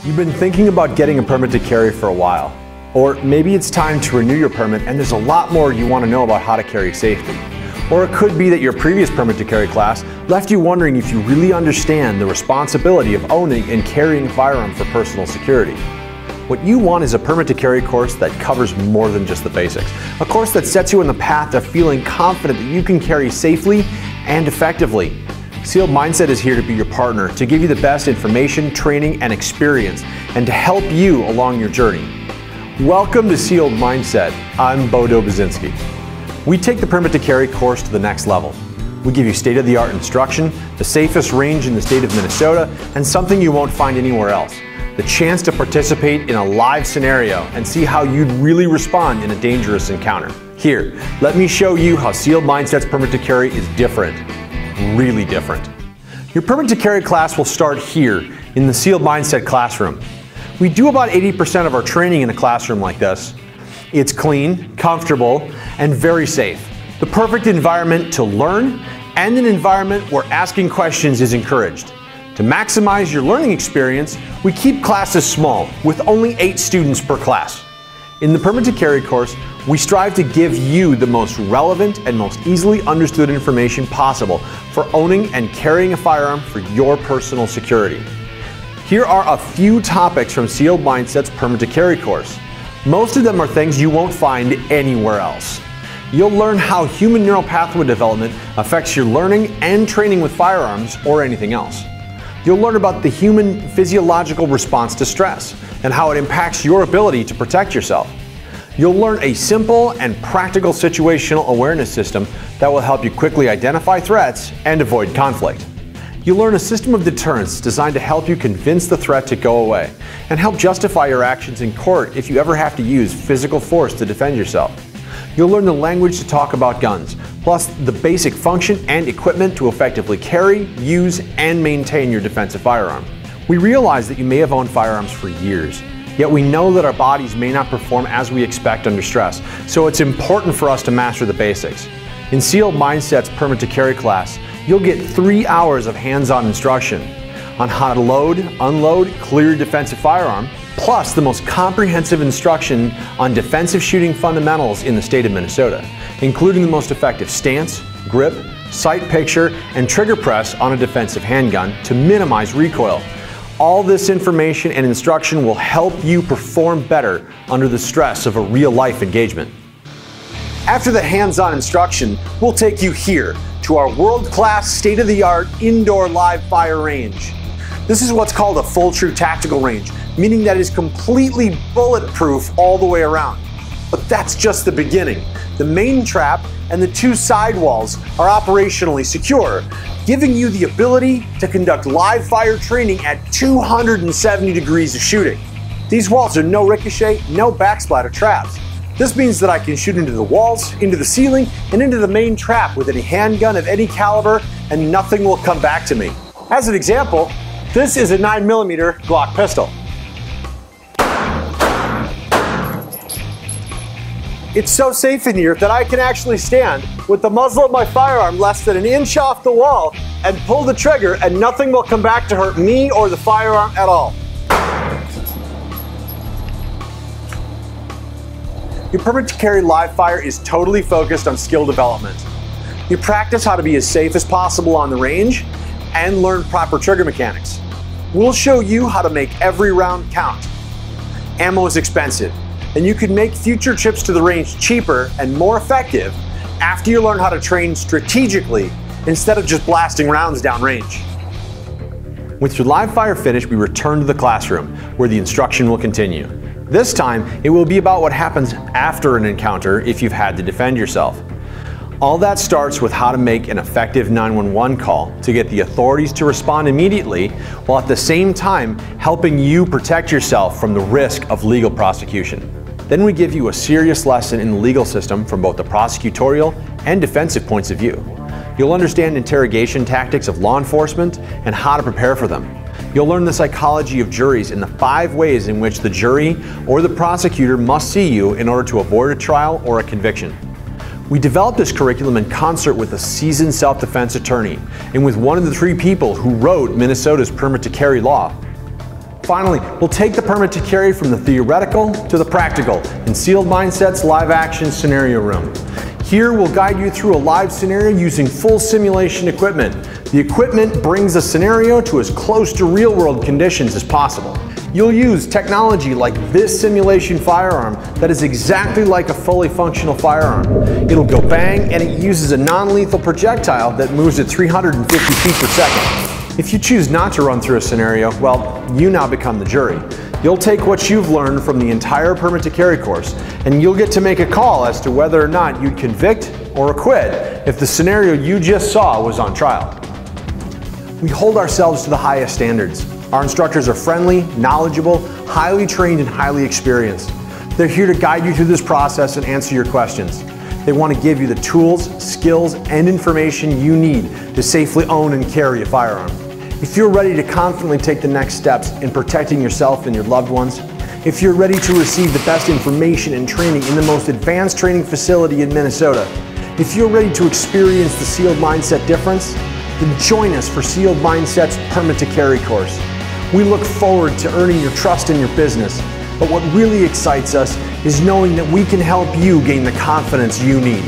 You've been thinking about getting a permit to carry for a while. Or maybe it's time to renew your permit and there's a lot more you want to know about how to carry safely. Or it could be that your previous permit to carry class left you wondering if you really understand the responsibility of owning and carrying a firearm for personal security. What you want is a permit to carry course that covers more than just the basics. A course that sets you on the path of feeling confident that you can carry safely and effectively. Sealed Mindset is here to be your partner, to give you the best information, training, and experience, and to help you along your journey. Welcome to Sealed Mindset. I'm Bodo Bazinski. We take the permit to carry course to the next level. We give you state-of-the-art instruction, the safest range in the state of Minnesota, and something you won't find anywhere else. The chance to participate in a live scenario and see how you'd really respond in a dangerous encounter. Here, let me show you how Sealed Mindset's permit to carry is different. Really different. Your permit to carry class will start here in the Sealed Mindset classroom. We do about 80% of our training in a classroom like this. It's clean, comfortable, and very safe. The perfect environment to learn and an environment where asking questions is encouraged. To maximize your learning experience, we keep classes small with only 8 students per class. In the Permit to Carry course, we strive to give you the most relevant and most easily understood information possible for owning and carrying a firearm for your personal security. Here are a few topics from Sealed Mindset's Permit to Carry course. Most of them are things you won't find anywhere else. You'll learn how human neural pathway development affects your learning and training with firearms or anything else. You'll learn about the human physiological response to stress and how it impacts your ability to protect yourself. You'll learn a simple and practical situational awareness system that will help you quickly identify threats and avoid conflict. You'll learn a system of deterrence designed to help you convince the threat to go away and help justify your actions in court if you ever have to use physical force to defend yourself. You'll learn the language to talk about guns, plus the basic function and equipment to effectively carry, use, and maintain your defensive firearm. We realize that you may have owned firearms for years, yet we know that our bodies may not perform as we expect under stress, so it's important for us to master the basics. In Sealed Mindset's Permit to Carry class, you'll get 3 hours of hands-on instruction on how to load, unload, clear your defensive firearm, plus the most comprehensive instruction on defensive shooting fundamentals in the state of Minnesota, including the most effective stance, grip, sight picture, and trigger press on a defensive handgun to minimize recoil. All this information and instruction will help you perform better under the stress of a real-life engagement. After the hands-on instruction, we'll take you here to our world-class, state-of-the-art indoor live fire range. This is what's called a full true tactical range, meaning that it is completely bulletproof all the way around. But that's just the beginning. The main trap and the 2 side walls are operationally secure, giving you the ability to conduct live fire training at 270 degrees of shooting. These walls are no ricochet, no backsplatter traps. This means that I can shoot into the walls, into the ceiling, and into the main trap with any handgun of any caliber, and nothing will come back to me. As an example, this is a 9mm Glock pistol. It's so safe in here that I can actually stand with the muzzle of my firearm less than an inch off the wall and pull the trigger, and nothing will come back to hurt me or the firearm at all. Your Permit to Carry live fire is totally focused on skill development. You practice how to be as safe as possible on the range and learn proper trigger mechanics. We'll show you how to make every round count. Ammo is expensive, and you can make future trips to the range cheaper and more effective after you learn how to train strategically instead of just blasting rounds downrange. With your live fire finished, we return to the classroom where the instruction will continue. This time, it will be about what happens after an encounter if you've had to defend yourself. All that starts with how to make an effective 911 call to get the authorities to respond immediately, while at the same time helping you protect yourself from the risk of legal prosecution. Then we give you a serious lesson in the legal system from both the prosecutorial and defensive points of view. You'll understand interrogation tactics of law enforcement and how to prepare for them. You'll learn the psychology of juries and the 5 ways in which the jury or the prosecutor must see you in order to avoid a trial or a conviction. We developed this curriculum in concert with a seasoned self-defense attorney and with one of the 3 people who wrote Minnesota's Permit to Carry law. Finally, we'll take the permit to carry from the theoretical to the practical in Sealed Mindset's Live Action Scenario Room. Here we'll guide you through a live scenario using full simulation equipment. The equipment brings the scenario to as close to real-world conditions as possible. You'll use technology like this simulation firearm that is exactly like a fully functional firearm. It'll go bang, and it uses a non-lethal projectile that moves at 350 feet per second. If you choose not to run through a scenario, well, you now become the jury. You'll take what you've learned from the entire permit to carry course, and you'll get to make a call as to whether or not you'd convict or acquit if the scenario you just saw was on trial. We hold ourselves to the highest standards. Our instructors are friendly, knowledgeable, highly trained, and highly experienced. They're here to guide you through this process and answer your questions. They want to give you the tools, skills, and information you need to safely own and carry a firearm. If you're ready to confidently take the next steps in protecting yourself and your loved ones, if you're ready to receive the best information and training in the most advanced training facility in Minnesota, if you're ready to experience the Sealed Mindset difference, then join us for Sealed Mindset's Permit to Carry course. We look forward to earning your trust in your business, but what really excites us is knowing that we can help you gain the confidence you need.